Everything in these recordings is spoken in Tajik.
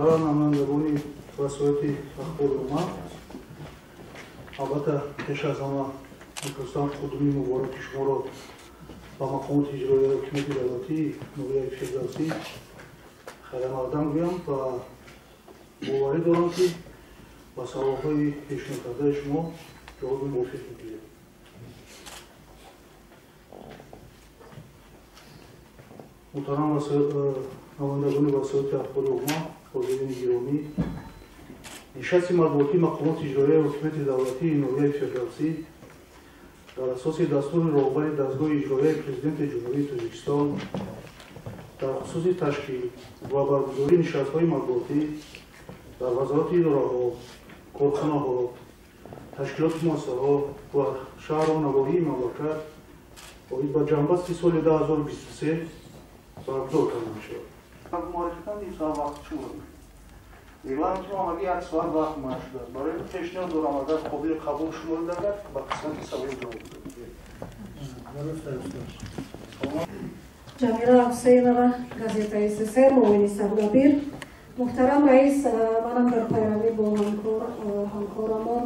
Muhtaram namoyandagoni васоити ахбори ма албатта пеш аз ҳама мехостам қудуми мубораки шуморо ба мақомоти иҷроияи ҳукумати давлатии ноҳияи федератсӣ хайрмақдам гӯям ва боварӣ дорам ки ба саволҳои пешниҳодкардаи шумо ҷавоби мувофиқ мегирем. Муҳтарам намояндагони васоити ахбори умма, ҳозирини гиромӣ, нишасти матбуотии мақомоти иҷроияи ҳукумати давлатии ноҳияи федератсӣ дар асоси дастури роҳбари дастгоҳи иҷроияи президенти ҷумҳурии Тоҷикистон дар хусуси ташкил ва баргузории нишастҳои матбуотӣ дар вазороти идораҳо, корхонаҳо, ташкилоти муассисаҳо ва шаҳру навоҳии мамлакат оид ба ҷанбасти соли 2023 баргузор карда мешавад. Маърифатан ним соат вақт шуд. Регламенти мо ҳамагӣ 1 соат вақт ман шудааст. Барои пешниҳод дорам агар қобили қабул шуморида агар ба қисмати савол ҷавоб додем. Ҷамила Ҳусейнова, газетаи СССР, муовини Савдабир. Муҳтарам раис, манам дар пайравӣ бо ҳамкорамон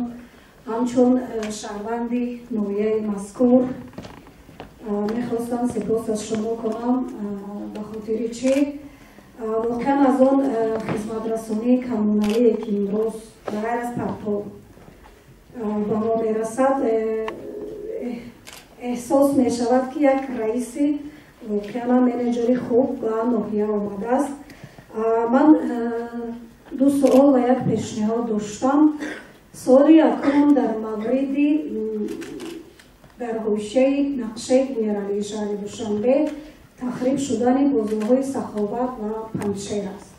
ҳамчун шаҳрванди ноҳияи мазкур мехостам сипос аз шумо кунам ба хотири чӣ воқеан аз он хизматрасонии коммуналие ки имрӯз ба ғайр аз партов ба мо мерасад эҳсос мешавад ки як раиси воқеан менеҷери хуб ба ноҳия омадааст. Ман ду суол ва як пешниҳод доштам. суоли якум дар мавриди дар ҳошияи нақшаи генералии шаҳри Душанбе тахриб шудани бозорҳои Саховат ва Панҷшер аст.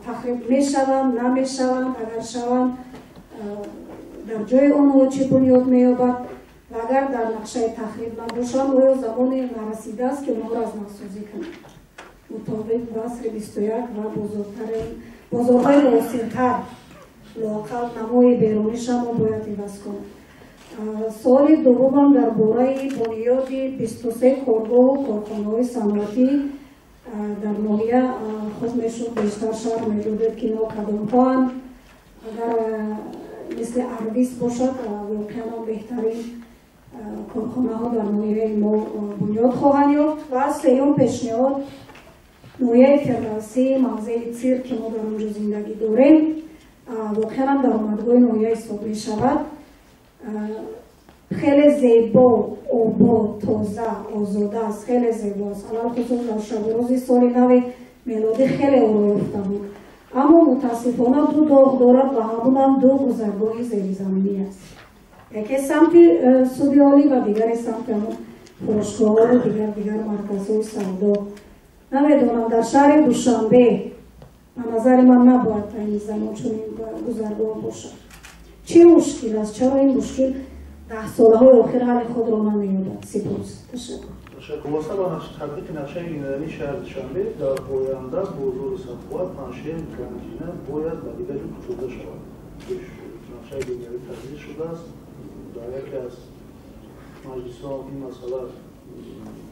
Тахриб мешаванд, намешаванд, агар шаванд дар ҷои онҳо чӣ бунёд меёбад ва агар дар нақшаи тахриб набошанд оё замоне нарасидааст ки онҳоро разносозӣ кунанд мутобиқ ба асри 21 ва бозорҳои муосиртар лоақал намои берунишамо бояд иваз кунад. суоли дуввумам дар бораи бунёди 23 коргоҳу корхонаҳои саноатӣ дар ноҳия худ мешуд бештар шарҳ медодед ки но кадомҳоанд. агар мисли Арвис бошад воқеан беҳтарин корхонаҳо дар ноҳияи мо бунёд хоҳанд ёфт. ва сеюм пешниҳод ноҳияи Фирдавсӣ, мавзеи цирк ки мо дар онҷо зиндагӣ дорем воқеан даромадгоҳи ноҳия ҳисоб мешавад. хеле зебо, обод, тоза, озода аст, хеле зебо аст. алалхусус дар шаби рӯзи соли нави мелодӣ хеле оро ёфта буд. аммо мутаассифона ду доғ дорад ва ҳамунам ду гузаргоҳи зеризаминӣ аст. яке самти суди олӣ ва дигаре самти ҳамун фурӯшгоҳҳои дигар марказҳои савдо. намедонам дар шаҳри Душанбе ба назари ман набояд та ин замон чунин гузаргоҳ бошад. чӣ мушкил аст? чаро ин мушкил 10 солаҳои охир ҳалли худро намеёбад? сипос. ташаккур. васа ба татбиқи нақшаи генералии шаҳри Душанбе дар оянда бозори Саховат, Панҷшер, Ганҷина бояд ба дигар ҷо кушода шавад. нақшаи генералӣ таҳдид шудааст. дар яке аз маҷлисҳо ин масъала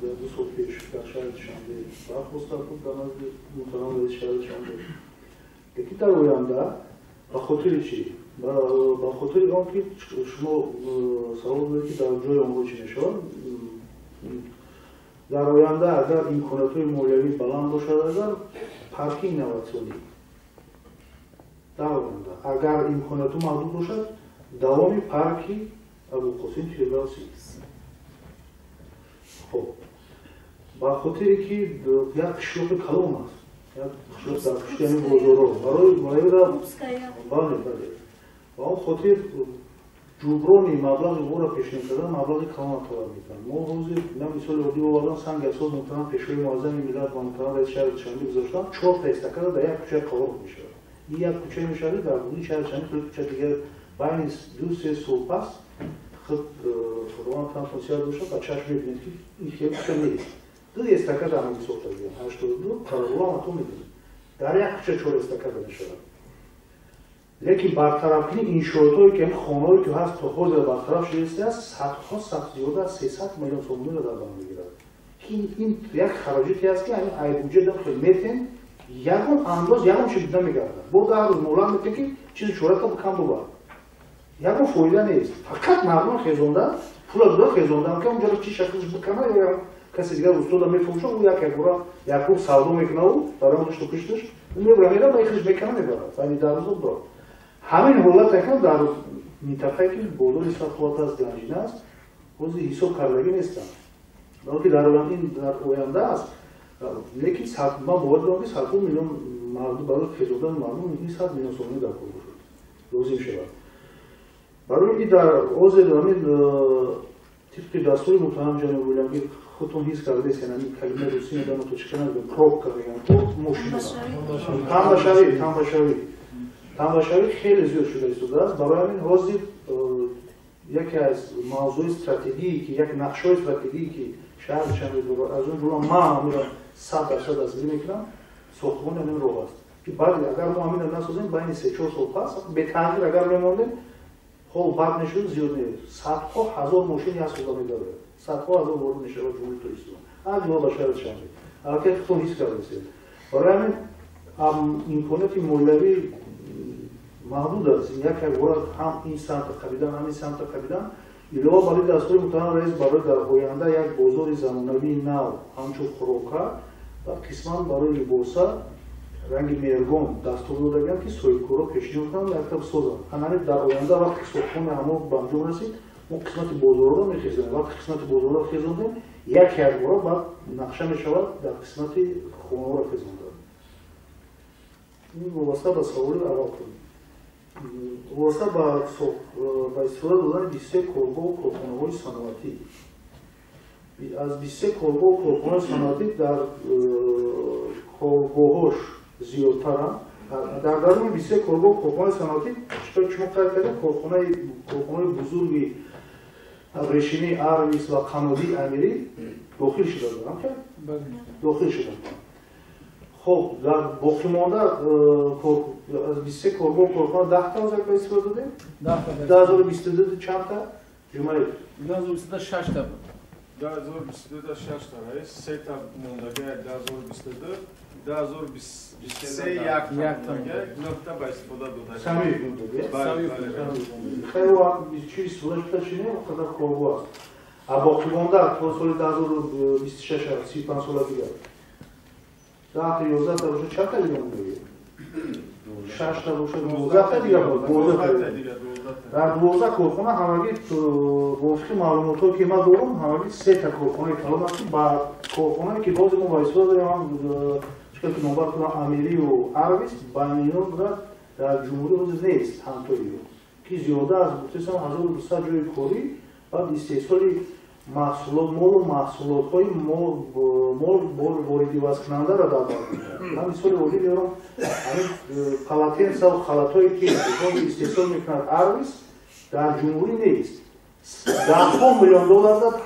2 сол пеш дар шаҳри Душанбе бархоста буд дар назди муҳтарам раиси шаҳри Душанбе. яки дар оянда ба хотири чӣ? ба хотири он ки шумо савол додед ки дар ҷои онҳо чӣ мешавад. дар оянда агар имкониятҳои молиявӣ баланд бошад, агар парки инноватсионӣ дар оянда агар имкониятҳо маҳдуд бошад, давоми парки Абулқосим Фирдавсӣ. хоб ба хотире ки як қишлоқи калон аст, як қишлоқ дар пушти ҳамин бозорҳо барои бале ба он хотир ҷуброни маблағи вора пешниҳод кардан маблағи калон талаб мекунад. мо ҳозир на мисоли оддӣ овардам санги асос муҳтарам пешвои муаззами миллат ва муҳтарам раиси шаҳри Душанбе гузоштан 4 та эстакада дар як кӯчаи қалон мешавад. ин як кӯчае мешавад дар ҳудуди шаҳри Душанбе то кӯча дигар байни 2-3 сол пас худованд потенсиал бошад ба чашм мебинед ки ин хел кӯча нест. 2 эстакада ҳамагӣ сохта гӯям 82 параволам ато мебинед. дар як кӯча 4 эстакада мешавад. лекин бартарафкунӣ иншоотҳое ки хонаҳое ки ҳаст то ҳозир бартараф шуда истааст садҳо сад зиёда аз 300 миллион сомонро дар бар мегирад. ин як хароҷоте аст ки ҳамин айбуҷа дар хизметен ягон андоз ягон шида мегардад бо дар рӯз молам мекунем ки чизи чорака кам буба ягон фоида нест фақат мардум хезонда пула дуда хезонда ки онҷоро чи шаклиш бикана ё каси дигар устода мефурӯша ӯ як бора як рӯз савдо мекуна ӯ барои душту кишташ мебра мера ба ихиш мекана мебарад байни дар рӯз бро ҳамин ҳолат якам дар минтақае ки бозори садқувват аст ганҷина аст ҳозир ҳисоб кардагӣ нестанд балки дар оянда аст лекин ман бовар дорам ки 100 миллион мардум барои хезондани мардум ин 100 миллион сомона дар кор бошад лозим шавад барои ки дар озер ҳамин тибқи дастури муттаҳам ҷаноби вилямгир худтон ҳис кардест яъне калимаи русӣ мегӯям то чӣ канад пробка мегӯям мошина тамбашавӣ хеле зиёд шуда истодааст барои ҳамин ҳозир яке аз мавзӯи стратегие ки як нақшаи стратегие ки шаҳр Чандидуро аз он ҷумла ман ҳамира 100% дастгирӣ мекунам сохтмони ҳамин роҳ аст ки баъди агар мо ҳамина насозем байни 3-4 сол пас бетағйир агар мемондем ҳол бад мешуд зиёд нест садҳо ҳазор мошини як сода медорад садҳо ҳазор ворид мешавад ҷумлаи туристиҳо ан ҷумла ба шаҳри Чандид албатта худтон ҳис кардасед барои ҳамин имконияти молиявӣ маҳдуд аст як бора ҳам ин самта қабидан ҳамин самта қабидан илова барои дастури муттаҳам раис барои дар оянда як бозори замонавии нав ҳамчун хӯрока ва қисман барои либоса ранги мергон дастур додагиам ки соҳибкорро пешниҳод кунам якта бисозам ҳамин дар оянда вақти ки сохтмони ҳамо ба анҷом расид мо қисмати бозорро мехезонем вақти қисмати бозорро хезондем як бора баъд нақша мешавад дар қисмати хонаҳоро хезондан ин вобаста ба саволи аввал вобаста ба истифода додани 23 коргоҳу корхонаҳои саноатӣ аз 23 коргоҳу корхонаҳои саноатӣ дар коргоҳош зиёдтаранд дар даруни 23 коргоҳу корхонаҳои саноатӣ чумо қайд кардем корхонаҳои бузурги решини арвис ва қаноди амирӣ дохил шуда дорам ки дохил шуда хоб дар боқимонда аз 23 коргоҳ корхона 10 та озак ба истифода додем 2022 чандта ҷумаи 2026 та буд 2022 6 та раис 3 та мондаga 2022 2023 як мондаga 9 та ба истифода дода сами хело чӣ истифода шуда чине қадар коргоҳ аст а боқимонда то соли 2026 35 сола дигар 10 та 11 та бошад чанд та дигар мондаги 6 та бошад 12 та дигар дар 12 корхона ҳамагӣ вофиқи маълумотҳое ки ман дорам ҳамагӣ 3 та корхонаи калон аст ба корхонае ки бози мо ба истифода дорем чикар ки номбар кунам амирию арвис байни ино буда дар ҷумҳурӣ ҳозир нест ҳамтоиро ки зиёда аз гуфтесам 1200 ҷои корӣ баъд истеҳсоли маҳсулот молу маҳсулотҳои мол вориди вазкунандаро дар бар мегирад ман мисоли оддӣ меорам ҳамин палатенсаву халатҳое ки истеҳсол мекунад арвис дар ҷумҳурӣ нест $10 миллион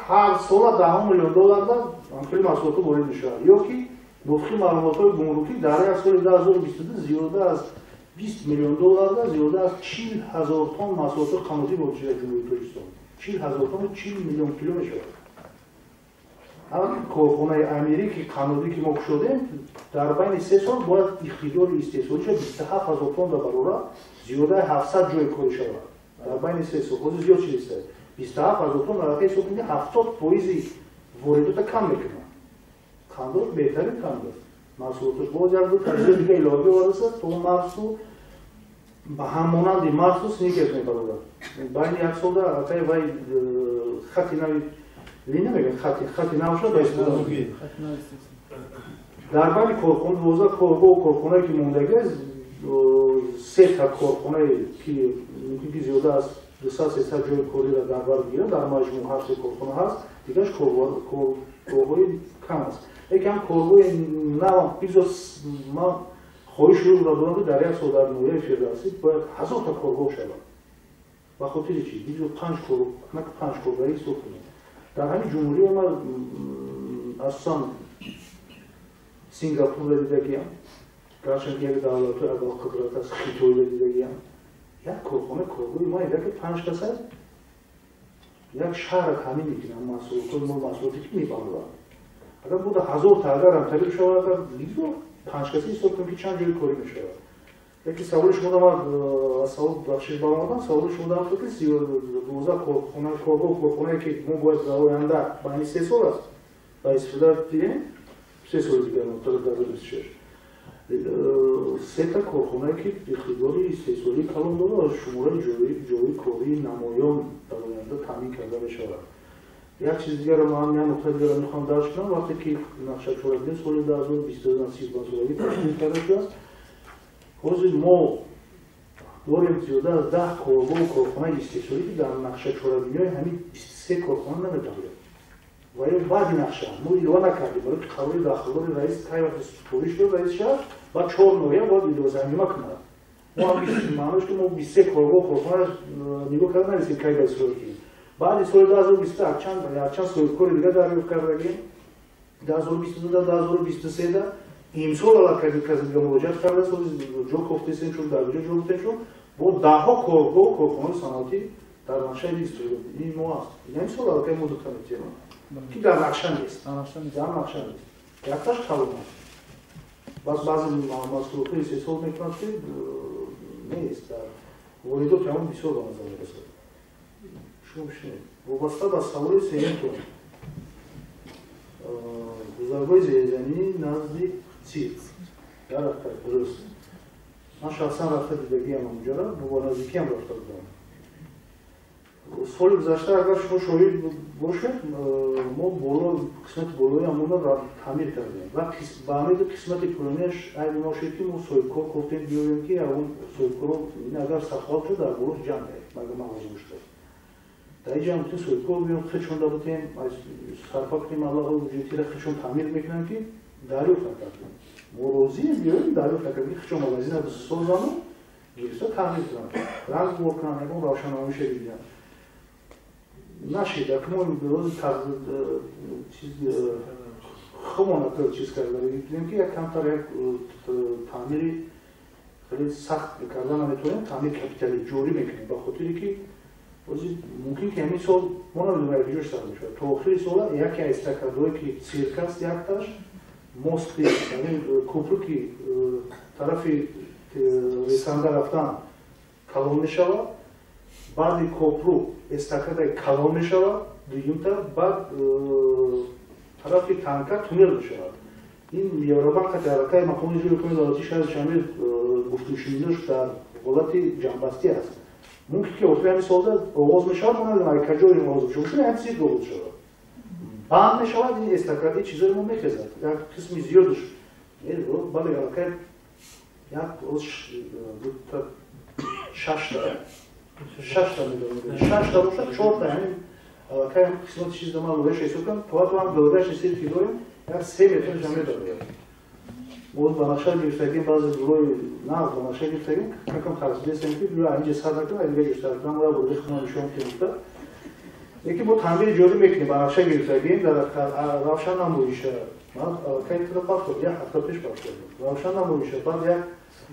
ҳар сола $10 миллион ҳамчунин маҳсулотҳо ворид мешавад ё ки вуфқи маълумотҳои гумрукӣ дар як соли 2022 зиёда аз $20 миллион зиёда аз 40,000 тонн маҳсулотҳои қаноди ворид шуда ҷумҳурии Тоҷикистон 40,000 тонн 40 миллион кило мешавад ҳамин корхонаи амирӣ ки қаноди ки мо кушодем дар байни 3 сол бояд иқтидори истеҳсолиша 27,000 тонн барора зиёдаи 700 ҷои корӣ шавад дар байни 3 сол ҳозир зиёд шидиста 27,000 тонн аллакай ҳисоб кунед 70% воридота кам мекунад қандор беҳтарин қандор маҳсулоташ боз як ду таҷрибаи дига илова вариса то мағзу ба ҳаммонанди мағзу сникерс мебарорад байни як солда аллакай вай хати нави ли намегӯям хати навша ба истифода дар байни корхона 12 коргоҳу корхонае ки мондагӣ 3 та корхонае ки мумкин ки зиёда аз 200-300 ҷои кориро дар бар гирад дар маҷмӯъ ҳар се корхона ҳаст дигараш коргоҳҳои кам аст якам коргоҳи навам бизос ман хоҳиш дорам ки дар як сол дар ноҳияи федератсӣ бояд 1000 та коргоҳ шавад ба хотири чӣ бизо 5 коргоҳӣ ҳисоб кунем дар ҳамин ҷумҳурии ма асосан сингапурро дидагиам гарчанки як давлатҳои абалқудрат аст хитойро дидагиам як корхона коргоҳи ма яке 5 каса як шаҳра тамин мекунам маҳсулотҳои мо маҳсулоте ки мебарорад агар буда 1000 та агарам табир шавад лизо 5 каси ҳисоб кунем ки чанд ҷои корӣ мешавад. яке саволи шумо аз савол бахшиш баромадам, саволи шумо дар ки 12 корхонае ки мо бояд дар оянда байни 3 сол аст ба истифода дием 3 соли дигар то 2026 сета корхонае ки иқтидори 3 соли калон дорад шумораи ҷои кории намоён дар оянда таъмин карда мешавад. як чиз дигар ман як нуқта дигар мехоҳам дарж кунам вақте ки нақшачорабини соли 2022 солагӣ ташкил карда шудааст. ҳозир мо дорем зиёда аз 10 коргоҳу корхонаи истеҳсолӣ ки дар нақшачорабиниҳои ҳамин 23 корхона наметавонем ва ё баъди нақша мо илова накардем барои ки қарори дахлдори раис кай вақти супориш дод раис шаҳр ба 4 ноябр бояд иловазамима кунад. мо маънош ки мо 23 коргоҳу корхона нигоҳ карда нарисем кай ба истифода кунем. баъди соли 2020 якчанд соҳибкори дигар дарёфт кардагем 2022-2023 имсол аллакай каси дигар муроҷиат кардааст ҷо кофтесем шуд дар ҷо гуфтем шуд бо даҳҳо коргоҳу корхонаи санъатӣ дар нақшаи ин мо аст имсол аллакай мо дӯта метиҳем ки дар нақша нест дар нақша нест якташ калон аст бас баъзе мазкуротҳои истеҳсол мекунад ки нест дар воридот ҳамон бисёр ба назар мерасад. шумо бишунед вобаста ба саволи сеюмтон гузаргоҳи зеrizamинӣ назди цирк ярафта дуруст ман шахсан рафта дидагиам онҷоро бо наздикиам рафта будам. соли гузашта агар шумо шоҳид бошед мо боло қисмати болои ҳамонро таъмир кардем ва ба ҳамин қисмати пулонияш айни мо шуд ки мо соҳибкор гуфтем биёем ки ягон соҳибкорро агар сахват шуд дар болош ҷамъ кардем мага мағоза шуд дар ин ҷамъ соҳибкор биём хичонда будем сарфа кунем аллаҳо бюджетиро хичон таъмир мекунем ки дарёфт накардем мо розием биёем дарёфт накардем хичон магазина дусозану гирифта таъмир кунам ранг бор кунам ягон равшаномӯше бидиям нашид акмон рози хумона чиз карда бидем ки як камтар як таъмири хеле сахт карда наметавонем таъмир капитали ҷорӣ мекунем ба хотире ки мумкин ки ҳамин сол мо намедонем як ҷош сар мешавад то охири сола яке эстакадое ки цирк аст якташ мости кӯпру ки тарафи ресанда рафтан калон мешавад баъди кӯпру эстакадаи калон мешавад дуюмта баъд тарафи танка туннел мешавад ин евробанкати ҳаракаи мақоми ҷои ҳукуми давлати шаҳри шамил гуфтушунидаш дар ҳолати ҷанбастӣ аст мумкин ки охири ҳамин солда оғоз мешавад мо надонем каҷои оғоз мешавад мумкин ҳам чиз оғоз шавад банд мешавад ин эстакади чизои мо мехезад як қисми зиёдаш бале ҳаракаи як шашта медонем шашта бошад чорта ҳамин ҳаракаи ҳам қисмати чиз дама лояш ҳисоб кунам то ҳам додаш сирки дорем як 3 метраш ҳам медонем мо ба нақша гирифтагим баъзе гурӯҳи нағд ба нақша гирифтагим какам тарсидесем ки инҷа сар накунам инҷа ҷустар кунам ва бурди хунам нишон кунам яке бо таъмири ҷорӣ мекунем ба нақша гирифтагим дар равшан намоиша ман аллакай тира пахт кардем як ҳафта пеш пахт кардем равшан намоиша баъд як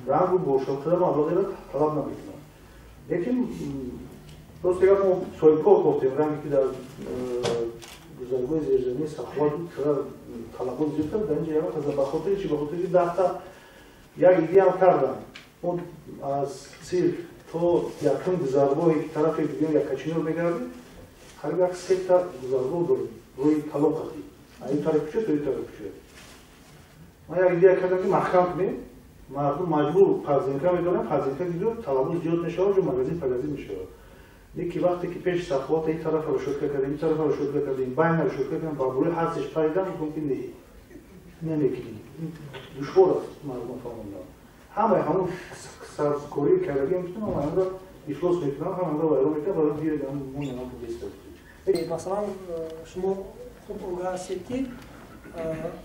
рангу бошоктира маблағеро талаб намекунам лекин рост агар мо соҳибкор гуфтем ранге ки дар гузаргоҳи зеrizamинӣ сахват талабот зиёд кард дар инҷа як аз ба хотири чи ба хотири даҳта як идеям кардам мо аз цирк то якум гузаргоҳи тарафи биём якачинор мегардем ҳар як 3 та гузаргоҳ дорем рӯи калон қадӣ ин тараф кучад то ин тараф кучад ман як идея кардам ки маҳкам кунем мардум маҷбур парзенка медорем парзенка гидо талабот зиёд мешавад ҷо магазин пагазин мешавад леки вақте ки пеши сахвата ин тарафа рушодка кардем ин тарафа рушодка кардем байна рушодка кардем ба бурӯи ҳастиш пайдан мумкин намекунем душвор аст мардум фаҳмондан ҳамаи ҳамон саркорӣ кардагим митунам ҳамонро ифлос мекунам ҳамонро вайрон мекунам барои гиридам монам деста масалан шумо хуб огаҳ ҳастед ки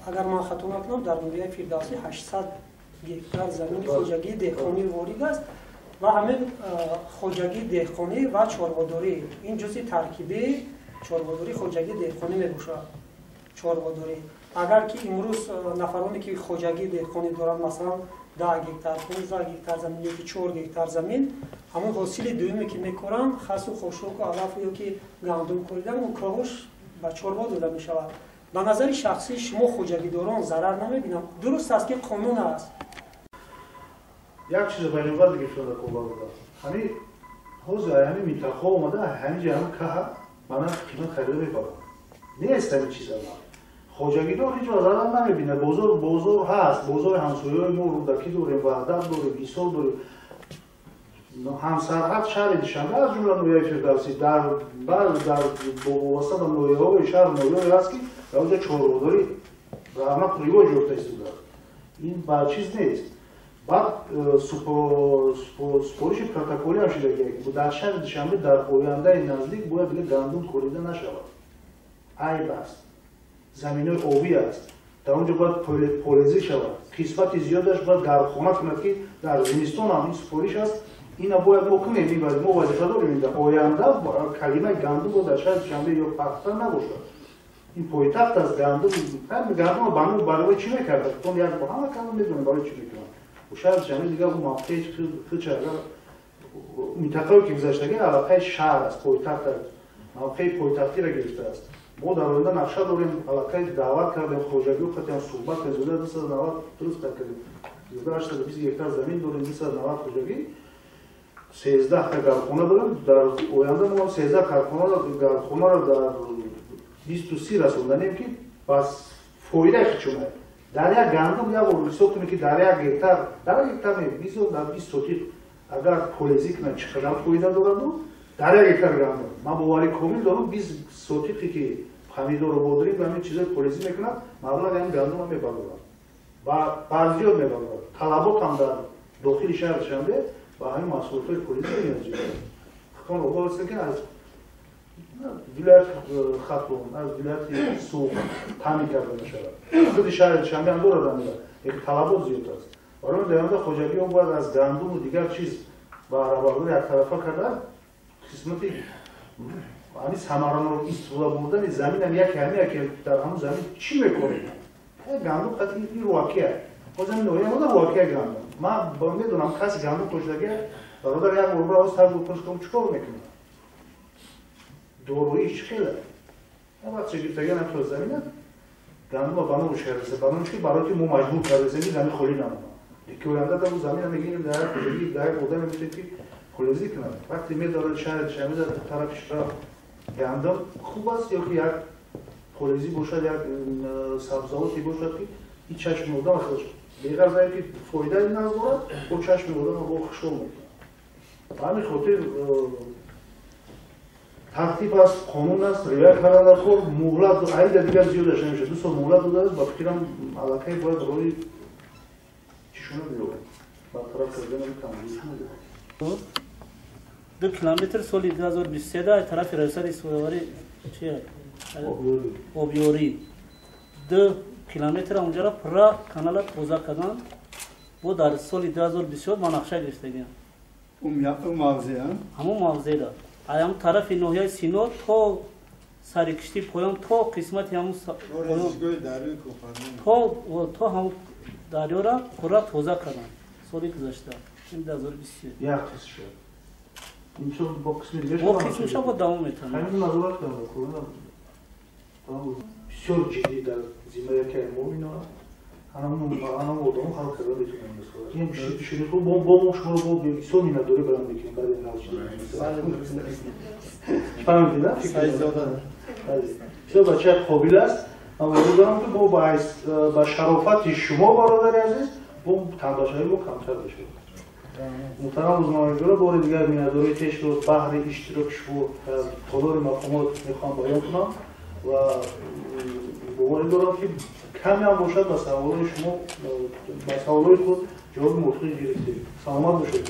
агар ман хато накунам дар ноҳияи фирдавсӣ 800 гектар замини хоҷагии деҳқонӣ ворид аст ва ҳамин хоҷагии деҳқонӣ ва чорводорӣ ин ҷузъи таркибии чорводорӣ хоҷагии деҳқонӣ мебошад. чорводорӣ агар ки имрӯз нафароне ки хоҷагии деҳқонӣ доранд масалан 10 гектар 15 гектар замин ёки 4 гектар замин ҳамон ҳосили дуюме ки мекоранд хасу хошоку алафу ёки гандум коридан он коҳош ба чорво дода мешавад ба назари шахсии шумо хоҷагидорон зарар намебинам. Дуруст аст ки қонун аст. як чиз байнуба диге шуда кобарда ҳами ҳозир ҳами минтақа омада ҳамиҷа ҳам каҳа мана қимат харида мебарам нест ҳами чиза хоҷагидор ҳеҷ зарар намебинад бозор ҳаст бозори ҳамсояи мо рӯдаки дорем ваҳдат дорем ҳисоб дорем ҳамсарҳат шаҳри душанбе аз ҷумла ноҳияи фирдавсӣ дар вобаста ба ноҳияҳои шаҳр ноҳияе ҳаст ки дар онҷа чорводорӣ равнақ ривоҷ ёфта истодааст ин ба чиз нест баъд супориши протоколӣ ҳам шуда ки дар шаҳри душанбе дар ояндаи наздик бояд дига гандум корида нашавад айб аст заминои обӣ аст дар онҷо бояд полезӣ шавад қисмати зиёдаш бояд гархона кунад ки дар зимистон ҳам ин супориш аст ина бояд мо кунем мебарем мо вазифа дорем дар оянда калимаи гандум бояд дар шаҳри душанбе ё пахта набошад ин пойтахт аст гандум гандум барои чӣ мекардад он як бо ҳама калом медонем барои чӣ мекунад шаҳр душанбе дигар у мавқеи хича минтақаое ки гузаштаги аллакай шаҳр аст пойтахт аст мавқеи пойтахтиро гирифтааст мо дар оянда нақша дорем аллакай даъват кардем хоҷагиҳо қатъан суҳбат кардем 290 дуруст кардем 820 гектар замин дорем 290 хоҷагӣ 13 та гархона дорем дар оянда мо 13 гархонаро дар 23 расонданем ки бас фоидаи хичумай дар як гандум як бор ҳисоб кунем ки дар як гектар не бизор дар 20 сотиқ агар полезӣ кунад чӣ қадар фоида дораду дар як гектар гандум ман боварӣ комил дорам 20 сотиқе ки ҳамидоро бодирӣ ба ҳамин чизои полезӣ мекунад маблағи ҳамин гандумро мебардорад ва барзиёд мебардорад талабот ҳам дар дохили шаҳри душанбе ба ҳамин маҳсулотҳои полезӣ ниёз дорад хатон обовастем ки аз вилоят хатон аз вилояти суғ таъмин карда мешавад худи шаҳри душанбе ҳам дорад ҳамира як талабот зиёд аст барои даёнда хоҷагиҳо бояд аз гандуму дигар чиз баҳрабардори яктарафа карда қисмати ҳамин самаранор истифода бурдани заминам яке ҳамия ки дар ҳамун замин чӣ мекунем гандум қатъи ин воқеа ҳозир ҳамин ноҳия мода воқеа гандум ман медонам каси гандум коштаги бародар як бор ҳоз таб кунам чикор мекунад дорои чӣ хела вақти гирифтаги натура замина гандума ба мо шараса барои ки барои ки мо маҷбур кардем замин холӣ намонад ки оянда дар замина мегирем дар хоҷагӣ дар як одаме метавонем ки полезӣ кунад вақте медорад шаҳри душанбе дар тарафи шаҳр гандум хуб аст ё ки як полезӣ бошад як сабзавоте бошад ки ин чашми одам беғарз ки фоидаи наст дорад бо чашми одам бо хушҳол мекунад ба ҳамин хотир тартиб аст қонун аст риоя карда кор муҳлат айда дигар зиёдаш намешад 2 сол муҳлат додааст ба фикрам аллакай бояд роҳи чишона биёбад бартараф кардани камбудӣ 2 километр соли 2023 дар тарафи раёсати истифодаварӣ обёрӣ 2 километр онҷаро пурра канала тоза кардан бо дар соли 2024 ма нақша гирифтагиам ҳамон мавзеъ ҳамун тарафи ноҳияи сино то сари кишти поён то қисмати ҳамун то ҳамун дарёро пурра тоза кардан соли гузашта 2023 як қисм шуд инчо бо қисми дигар бо қисмиша бо давом метавонад ҳамин назорат карда кӯна бисёр ҷиддӣ дар зиммаи ки мо минорад анам одам ҳал карда метавонем ин ширихо бо мо шуморо бо бисёр миннатдорӣ барам мекунем баъди фаҳмидида бисёр бачаи қобил аст ман воъда дорам ки бо ба шарофати шумо бародари азиз бо танбашаи мо камтар бошад муҳтарам рӯзноманигора бори дигар миннатдории тешро баҳри иштироки шумо дар толори мақомот мехоҳам баён кунам ва боварӣ дорам ки каме ҳам бошад ба саволҳои шумо ба саволҳои худ ҷавоби мувофиқи гирифтем саломат бошед.